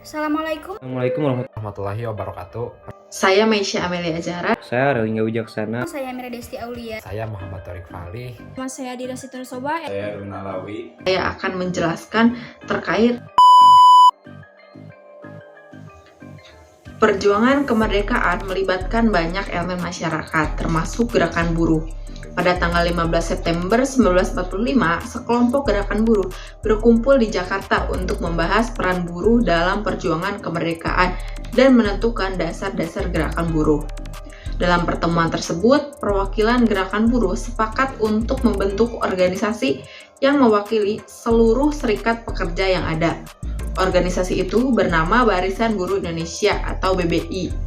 Assalamualaikum Warahmatullahi wabarakatuh. Saya Meisya Amelia Zahra. Saya Relingga Wijaksana. Saya Mira Desti Aulia. Saya Muhammad Torik Falih. Mas saya Dira Sitorsoba. Saya Runa Lawi. Saya akan menjelaskan terkait perjuangan kemerdekaan melibatkan banyak elemen masyarakat, termasuk gerakan buruh. Pada tanggal 15 September 1945, sekelompok gerakan buruh berkumpul di Jakarta untuk membahas peran buruh dalam perjuangan kemerdekaan dan menentukan dasar-dasar gerakan buruh. Dalam pertemuan tersebut, perwakilan gerakan buruh sepakat untuk membentuk organisasi yang mewakili seluruh serikat pekerja yang ada. Organisasi itu bernama Barisan Buruh Indonesia atau BBI.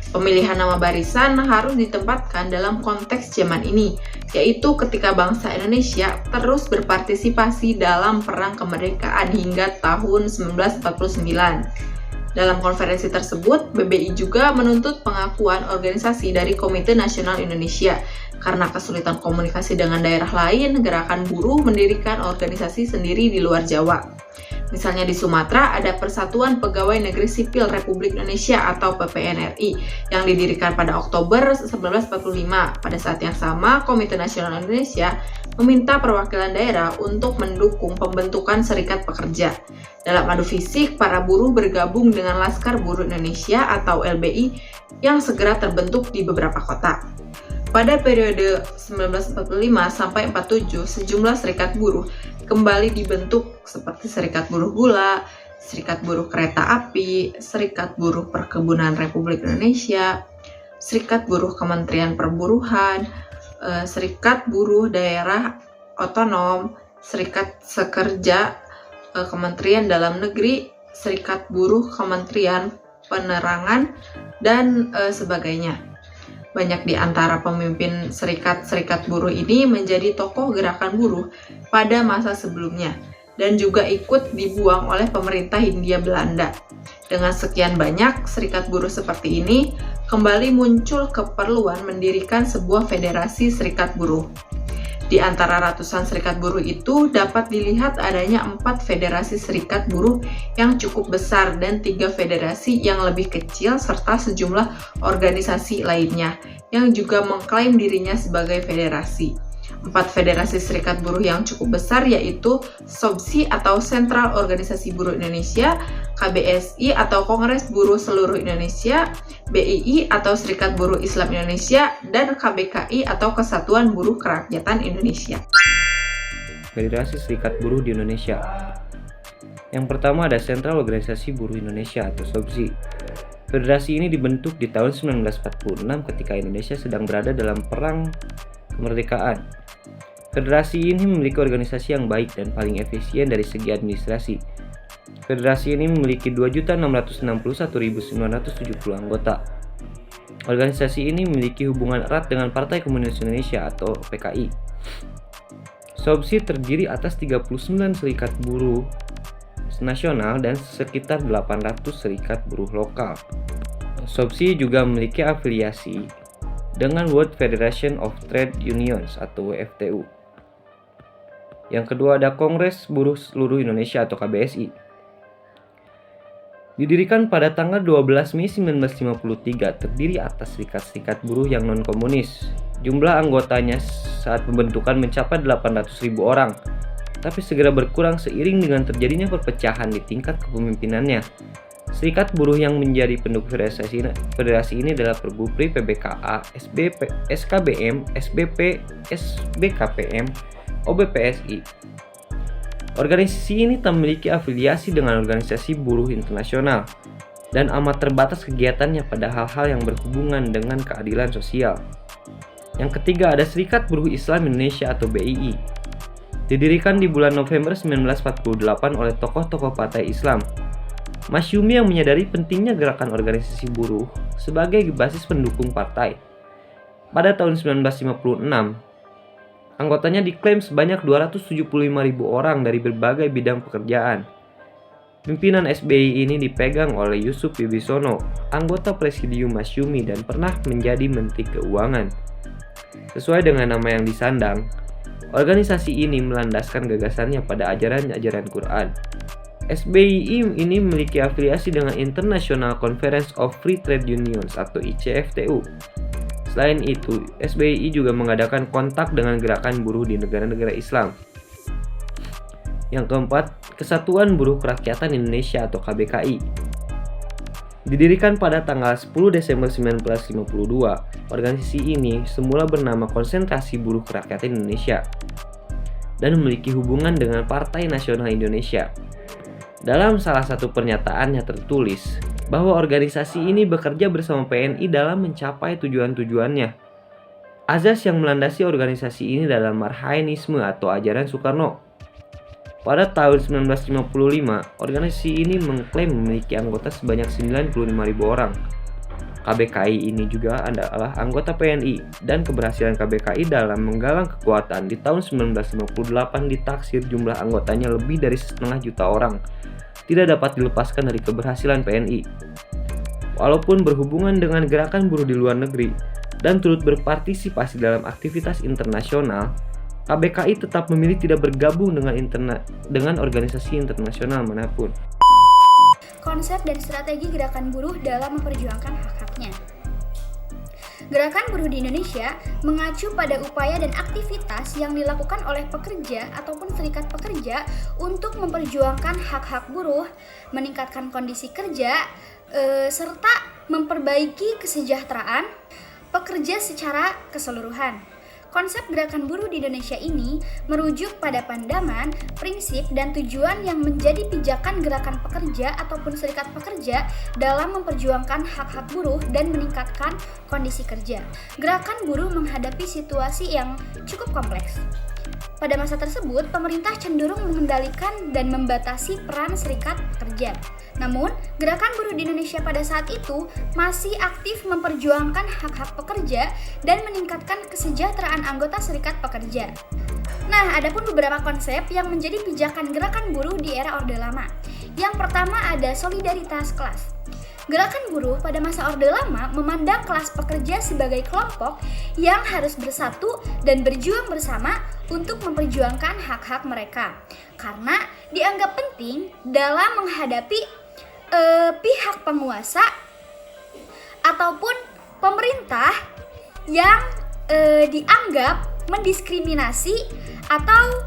Pemilihan nama barisan harus ditempatkan dalam konteks zaman ini, yaitu ketika bangsa Indonesia terus berpartisipasi dalam perang kemerdekaan hingga tahun 1949. Dalam konferensi tersebut, BBI juga menuntut pengakuan organisasi dari Komite Nasional Indonesia. Karena kesulitan komunikasi dengan daerah lain, gerakan buruh mendirikan organisasi sendiri di luar Jawa. Misalnya di Sumatera ada Persatuan Pegawai Negeri Sipil Republik Indonesia atau PPNRI yang didirikan pada Oktober 1945. Pada saat yang sama, Komite Nasional Indonesia meminta perwakilan daerah untuk mendukung pembentukan serikat pekerja. Dalam adu fisik, para buruh bergabung dengan Laskar Buruh Indonesia atau LBI yang segera terbentuk di beberapa kota. Pada periode 1945 sampai 47, sejumlah serikat buruh kembali dibentuk seperti Serikat Buruh Gula, Serikat Buruh Kereta Api, Serikat Buruh Perkebunan Republik Indonesia, Serikat Buruh Kementerian Perburuhan, Serikat Buruh Daerah Otonom, Serikat Sekerja Kementerian Dalam Negeri, Serikat Buruh Kementerian Penerangan, dan sebagainya. Banyak di antara pemimpin serikat-serikat buruh ini menjadi tokoh gerakan buruh pada masa sebelumnya dan juga ikut dibuang oleh pemerintah Hindia Belanda. Dengan sekian banyak serikat buruh seperti ini, kembali muncul keperluan mendirikan sebuah federasi serikat buruh. Di antara ratusan serikat buruh itu dapat dilihat adanya 4 federasi serikat buruh yang cukup besar dan 3 federasi yang lebih kecil serta sejumlah organisasi lainnya yang juga mengklaim dirinya sebagai federasi. 4 federasi serikat buruh yang cukup besar yaitu SOBSI atau Sentral Organisasi Buruh Indonesia, KBSI atau Kongres Buruh Seluruh Indonesia, BII atau Serikat Buruh Islam Indonesia, dan KBKI atau Kesatuan Buruh Kerakyatan Indonesia. Federasi Serikat Buruh di Indonesia. Yang pertama ada Sentral Organisasi Buruh Indonesia atau SOBSI. Federasi ini dibentuk di tahun 1946 ketika Indonesia sedang berada dalam perang kemerdekaan. Federasi ini memiliki organisasi yang baik dan paling efisien dari segi administrasi. Federasi ini memiliki 2.661.970 anggota. Organisasi ini memiliki hubungan erat dengan Partai Komunis Indonesia atau PKI. SOBSI terdiri atas 39 serikat buruh nasional dan sekitar 800 serikat buruh lokal. SOBSI juga memiliki afiliasi dengan World Federation of Trade Unions atau WFTU. Yang kedua ada Kongres Buruh Seluruh Indonesia atau KBSI. Didirikan pada tanggal 12 Mei 1953, terdiri atas serikat-serikat buruh yang non-komunis. Jumlah anggotanya saat pembentukan mencapai 800.000 orang, tapi segera berkurang seiring dengan terjadinya perpecahan di tingkat kepemimpinannya. Serikat buruh yang menjadi pendukung federasi ini adalah Perbupri, PBKA, SKBM, SBP, SBKPM, OBPSI. Organisasi ini tak memiliki afiliasi dengan organisasi buruh internasional dan amat terbatas kegiatannya pada hal-hal yang berhubungan dengan keadilan sosial. Yang ketiga ada Serikat Buruh Islam Indonesia atau BII. Didirikan di bulan November 1948 oleh tokoh-tokoh partai Islam. Masyumi yang menyadari pentingnya gerakan organisasi buruh sebagai basis pendukung partai. Pada tahun 1956, anggotanya diklaim sebanyak 275.000 orang dari berbagai bidang pekerjaan. Pimpinan SBI ini dipegang oleh Yusuf Wibisono, anggota Presidium Masyumi dan pernah menjadi Menteri Keuangan. Sesuai dengan nama yang disandang, organisasi ini melandaskan gagasannya pada ajaran-ajaran Quran. SBII ini memiliki afiliasi dengan International Conference of Free Trade Unions atau ICFTU. Selain itu, SBII juga mengadakan kontak dengan gerakan buruh di negara-negara Islam. Yang keempat, Kesatuan Buruh Kerakyatan Indonesia atau KBKI. Didirikan pada tanggal 10 Desember 1952, organisasi ini semula bernama Konsentrasi Buruh Kerakyatan Indonesia dan memiliki hubungan dengan Partai Nasional Indonesia. Dalam salah satu pernyataannya tertulis bahwa organisasi ini bekerja bersama PNI dalam mencapai tujuan-tujuannya. Azas yang melandasi organisasi ini adalah Marhaenisme atau ajaran Soekarno. Pada tahun 1955, organisasi ini mengklaim memiliki anggota sebanyak 95.000 orang. KBKI ini juga adalah anggota PNI dan keberhasilan KBKI dalam menggalang kekuatan di tahun 1958 ditaksir jumlah anggotanya lebih dari 1,5 juta orang tidak dapat dilepaskan dari keberhasilan PNI. Walaupun berhubungan dengan gerakan buruh di luar negeri dan turut berpartisipasi dalam aktivitas internasional, KBKI tetap memilih tidak bergabung dengan organisasi internasional manapun. Konsep dan strategi gerakan buruh dalam memperjuangkan hak-haknya. Gerakan buruh di Indonesia mengacu pada upaya dan aktivitas yang dilakukan oleh pekerja ataupun serikat pekerja untuk memperjuangkan hak-hak buruh, meningkatkan kondisi kerja, serta memperbaiki kesejahteraan pekerja secara keseluruhan. Konsep gerakan buruh di Indonesia ini merujuk pada pandangan, prinsip, dan tujuan yang menjadi pijakan gerakan pekerja ataupun serikat pekerja dalam memperjuangkan hak-hak buruh dan meningkatkan kondisi kerja. Gerakan buruh menghadapi situasi yang cukup kompleks. Pada masa tersebut, pemerintah cenderung mengendalikan dan membatasi peran serikat pekerja. Namun, gerakan buruh di Indonesia pada saat itu masih aktif memperjuangkan hak-hak pekerja dan meningkatkan kesejahteraan anggota serikat pekerja. Nah, ada pun beberapa konsep yang menjadi pijakan gerakan buruh di era Orde Lama. Yang pertama ada solidaritas kelas. Gerakan buruh pada masa Orde Lama memandang kelas pekerja sebagai kelompok yang harus bersatu dan berjuang bersama untuk memperjuangkan hak-hak mereka. Karena dianggap penting dalam menghadapi pihak penguasa ataupun pemerintah yang dianggap mendiskriminasi atau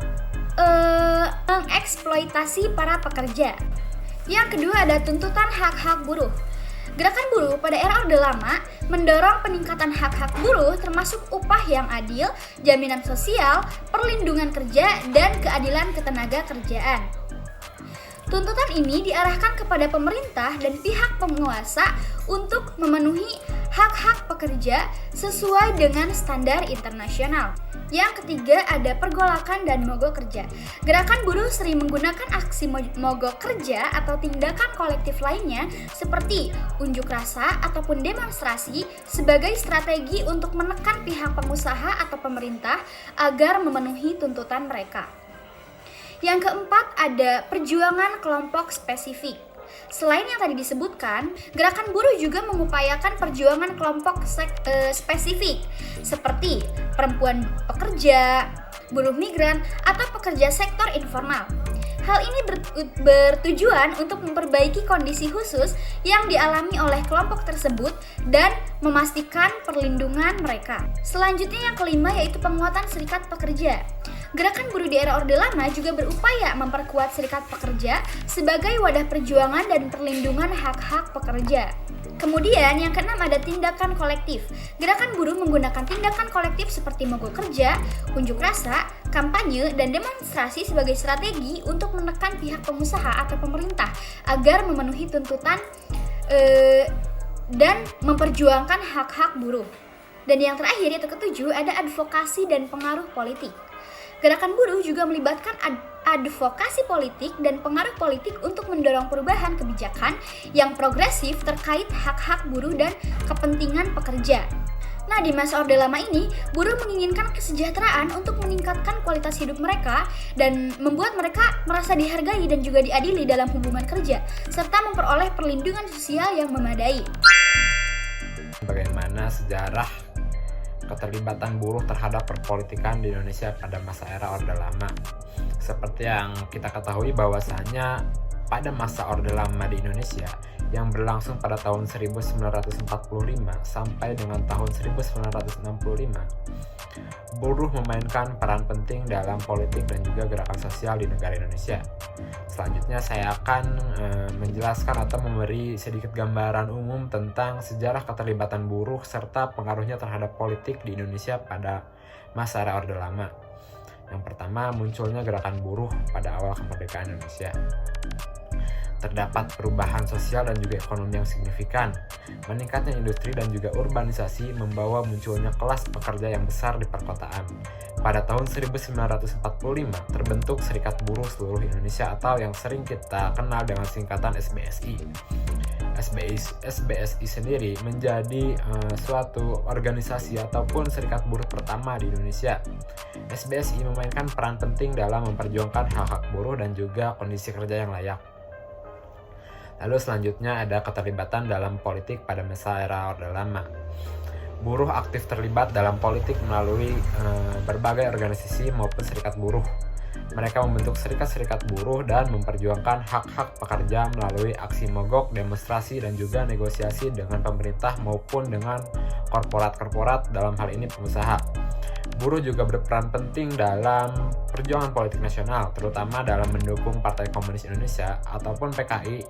mengeksploitasi para pekerja. Yang kedua ada tuntutan hak-hak buruh. Gerakan buruh pada era Orde Lama mendorong peningkatan hak-hak buruh termasuk upah yang adil, jaminan sosial, perlindungan kerja, dan keadilan ketenaga kerjaan. Tuntutan ini diarahkan kepada pemerintah dan pihak penguasa untuk memenuhi hak-hak pekerja sesuai dengan standar internasional. Yang ketiga ada pergolakan dan mogok kerja. Gerakan buruh sering menggunakan aksi mogok kerja atau tindakan kolektif lainnya seperti unjuk rasa ataupun demonstrasi sebagai strategi untuk menekan pihak pengusaha atau pemerintah agar memenuhi tuntutan mereka. Yang keempat ada perjuangan kelompok spesifik. Selain yang tadi disebutkan, gerakan buruh juga mengupayakan perjuangan kelompok spesifik seperti perempuan pekerja, buruh migran, atau pekerja sektor informal. Hal ini bertujuan untuk memperbaiki kondisi khusus yang dialami oleh kelompok tersebut dan memastikan perlindungan mereka. Selanjutnya yang kelima yaitu penguatan serikat pekerja. Gerakan buruh di era Orde Lama juga berupaya memperkuat serikat pekerja sebagai wadah perjuangan dan perlindungan hak-hak pekerja. Kemudian yang keenam ada tindakan kolektif. Gerakan buruh menggunakan tindakan kolektif seperti mogok kerja, unjuk rasa, kampanye, dan demonstrasi sebagai strategi untuk menekan pihak pengusaha atau pemerintah agar memenuhi tuntutan dan memperjuangkan hak-hak buruh. Dan yang terakhir yaitu ketujuh ada advokasi dan pengaruh politik. Gerakan buruh juga melibatkan advokasi politik dan pengaruh politik untuk mendorong perubahan kebijakan yang progresif terkait hak-hak buruh dan kepentingan pekerja. Nah, di masa Orde Lama ini, buruh menginginkan kesejahteraan untuk meningkatkan kualitas hidup mereka dan membuat mereka merasa dihargai dan juga diadili dalam hubungan kerja, serta memperoleh perlindungan sosial yang memadai. Bagaimana sejarah keterlibatan buruh terhadap perpolitikan di Indonesia pada masa era Orde Lama? Seperti yang kita ketahui bahwasanya pada masa Orde Lama di Indonesia yang berlangsung pada tahun 1945 sampai dengan tahun 1965, buruh memainkan peran penting dalam politik dan juga gerakan sosial di negara Indonesia. Selanjutnya saya akan menjelaskan atau memberi sedikit gambaran umum tentang sejarah keterlibatan buruh serta pengaruhnya terhadap politik di Indonesia pada masa era Orde Lama. Yang pertama, munculnya gerakan buruh pada awal kemerdekaan Indonesia. Terdapat perubahan sosial dan juga ekonomi yang signifikan. Meningkatnya industri dan juga urbanisasi membawa munculnya kelas pekerja yang besar di perkotaan. Pada tahun 1945 terbentuk Serikat Buruh Seluruh Indonesia atau yang sering kita kenal dengan singkatan SBSI. SBSI sendiri menjadi suatu organisasi ataupun serikat buruh pertama di Indonesia. SBSI memainkan peran penting dalam memperjuangkan hak-hak buruh dan juga kondisi kerja yang layak. Lalu selanjutnya ada keterlibatan dalam politik pada masa era Orde Lama. Buruh aktif terlibat dalam politik melalui berbagai organisasi maupun serikat buruh. Mereka membentuk serikat-serikat buruh dan memperjuangkan hak-hak pekerja melalui aksi mogok, demonstrasi, dan juga negosiasi dengan pemerintah maupun dengan korporat-korporat, dalam hal ini pengusaha. Buruh juga berperan penting dalam perjuangan politik nasional, terutama dalam mendukung Partai Komunis Indonesia ataupun PKI,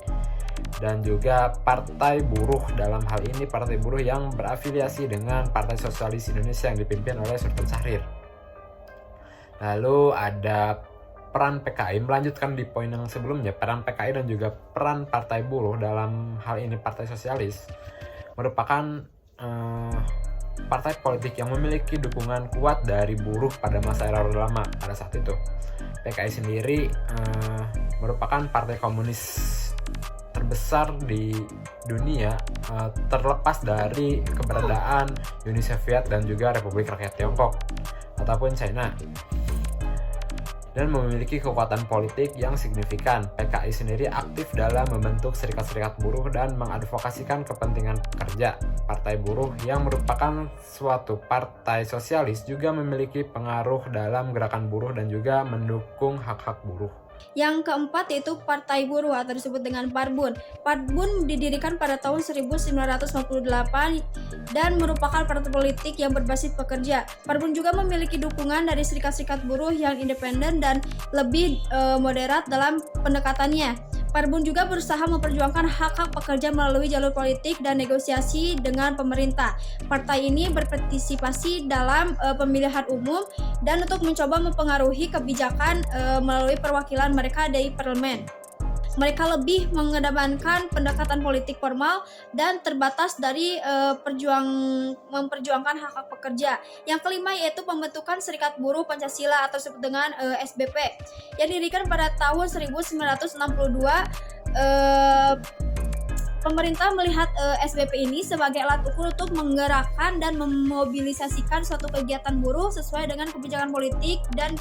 dan juga Partai Buruh, dalam hal ini Partai Buruh yang berafiliasi dengan Partai Sosialis Indonesia yang dipimpin oleh Sultan Syahrir. Lalu ada peran PKI, melanjutkan di poin yang sebelumnya, peran PKI dan juga peran Partai Buruh, dalam hal ini Partai Sosialis, merupakan partai politik yang memiliki dukungan kuat dari buruh pada masa era Orde Lama pada saat itu. PKI sendiri merupakan partai komunis terbesar di dunia, terlepas dari keberadaan Uni Soviet dan juga Republik Rakyat Tiongkok ataupun China, dan memiliki kekuatan politik yang signifikan. PKI sendiri aktif dalam membentuk serikat-serikat buruh dan mengadvokasikan kepentingan pekerja. Partai Buruh yang merupakan suatu partai sosialis juga memiliki pengaruh dalam gerakan buruh dan juga mendukung hak-hak buruh. Yang keempat yaitu Partai Buruh atau disebut dengan Parbun. Parbun didirikan pada tahun 1958 dan merupakan partai politik yang berbasis pekerja. Parbun juga memiliki dukungan dari serikat-serikat buruh yang independen dan lebih moderat dalam pendekatannya. Parbun juga berusaha memperjuangkan hak-hak pekerja melalui jalur politik dan negosiasi dengan pemerintah. Partai ini berpartisipasi dalam pemilihan umum dan untuk mencoba mempengaruhi kebijakan melalui perwakilan mereka di parlemen. Mereka lebih mengedepankan pendekatan politik formal dan terbatas dari memperjuangkan hak-hak pekerja. Yang kelima yaitu pembentukan Serikat Buruh Pancasila atau disebut dengan SBP yang didirikan pada tahun 1962. Pemerintah melihat SBP ini sebagai alat ukur untuk menggerakkan dan memobilisasikan suatu kegiatan buruh sesuai dengan kebijakan politik dan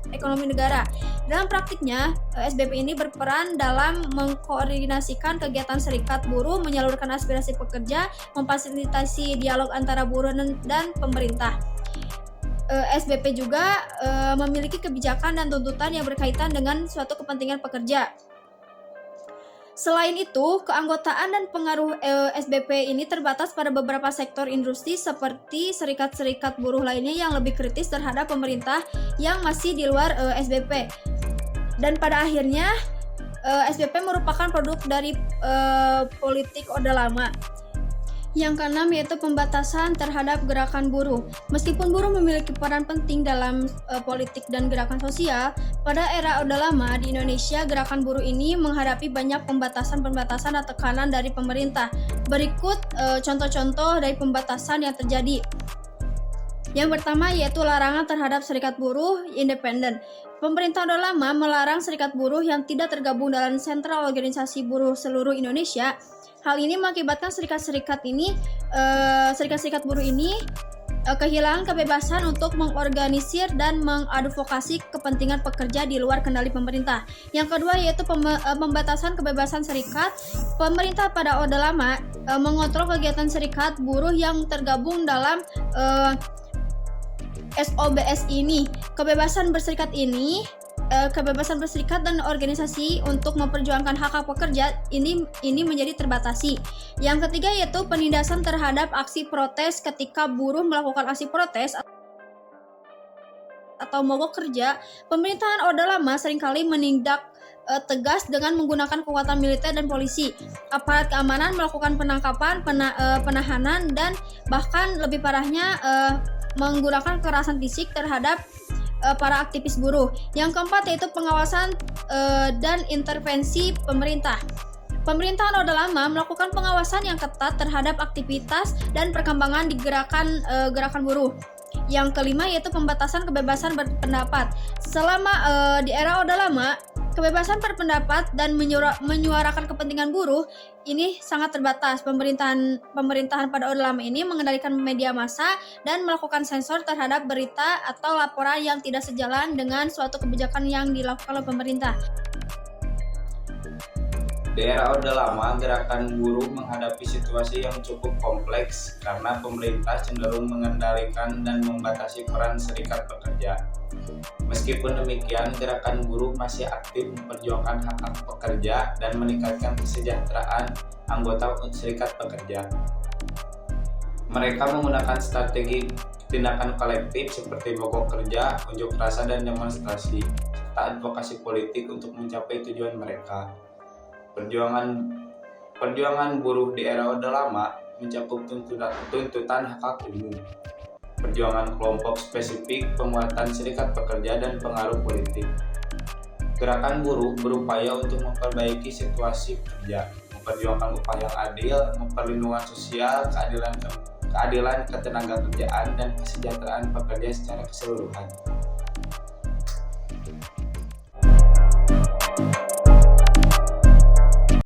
ekonomi negara. Dalam praktiknya, SBP ini berperan dalam mengkoordinasikan kegiatan serikat buruh, menyalurkan aspirasi pekerja, memfasilitasi dialog antara buruh dan pemerintah. SBP juga memiliki kebijakan dan tuntutan yang berkaitan dengan suatu kepentingan pekerja. Selain itu, keanggotaan dan pengaruh SBP ini terbatas pada beberapa sektor industri seperti serikat-serikat buruh lainnya yang lebih kritis terhadap pemerintah yang masih di luar SBP. Dan pada akhirnya, SBP merupakan produk dari politik Orde Lama. Yang keenam yaitu pembatasan terhadap gerakan buruh. Meskipun buruh memiliki peran penting dalam politik dan gerakan sosial, pada era Orde Lama di Indonesia gerakan buruh ini menghadapi banyak pembatasan-pembatasan dan tekanan dari pemerintah. Berikut contoh-contoh dari pembatasan yang terjadi. Yang pertama yaitu larangan terhadap serikat buruh independen. Pemerintah Orde Lama melarang serikat buruh yang tidak tergabung dalam Sentral Organisasi Buruh Seluruh Indonesia. Hal ini mengakibatkan serikat-serikat buruh ini kehilangan kebebasan untuk mengorganisir dan mengadvokasi kepentingan pekerja di luar kendali pemerintah. Yang kedua yaitu pembatasan kebebasan serikat. Pemerintah pada Orde Lama mengontrol kegiatan serikat buruh yang tergabung dalam SOBS ini. Kebebasan berserikat ini kebebasan berserikat dan organisasi untuk memperjuangkan hak-hak pekerja ini menjadi terbatasi. Yang ketiga yaitu penindasan terhadap aksi protes. Ketika buruh melakukan aksi protes atau mogok kerja, pemerintahan Orde Lama seringkali menindak tegas dengan menggunakan kekuatan militer dan polisi. Aparat keamanan melakukan penangkapan, penahanan, dan bahkan lebih parahnya menggunakan kekerasan fisik terhadap para aktivis buruh. Yang keempat yaitu pengawasan dan intervensi pemerintah. Pemerintahan Orde Lama melakukan pengawasan yang ketat terhadap aktivitas dan perkembangan di gerakan buruh. Yang kelima yaitu pembatasan kebebasan berpendapat. Selama di era Orde Lama, kebebasan berpendapat dan menyuarakan kepentingan buruh ini sangat terbatas. Pemerintahan pada Orde Lama ini mengendalikan media massa dan melakukan sensor terhadap berita atau laporan yang tidak sejalan dengan suatu kebijakan yang dilakukan oleh pemerintah. Di era Orde Lama, gerakan buruh menghadapi situasi yang cukup kompleks karena pemerintah cenderung mengendalikan dan membatasi peran serikat pekerja. Meskipun demikian, gerakan buruh masih aktif memperjuangkan hak-hak pekerja dan meningkatkan kesejahteraan anggota serikat pekerja. Mereka menggunakan strategi tindakan kolektif seperti mogok kerja, unjuk rasa, dan demonstrasi, serta advokasi politik untuk mencapai tujuan mereka. Perjuangan buruh di era Orde Lama mencakup tuntutan hak umum, perjuangan kelompok spesifik, penguatan serikat pekerja, dan pengaruh politik. Gerakan buruh berupaya untuk memperbaiki situasi kerja, memperjuangkan upah yang adil, perlindungan sosial, keadilan ketenagakerjaan, dan kesejahteraan pekerja secara keseluruhan.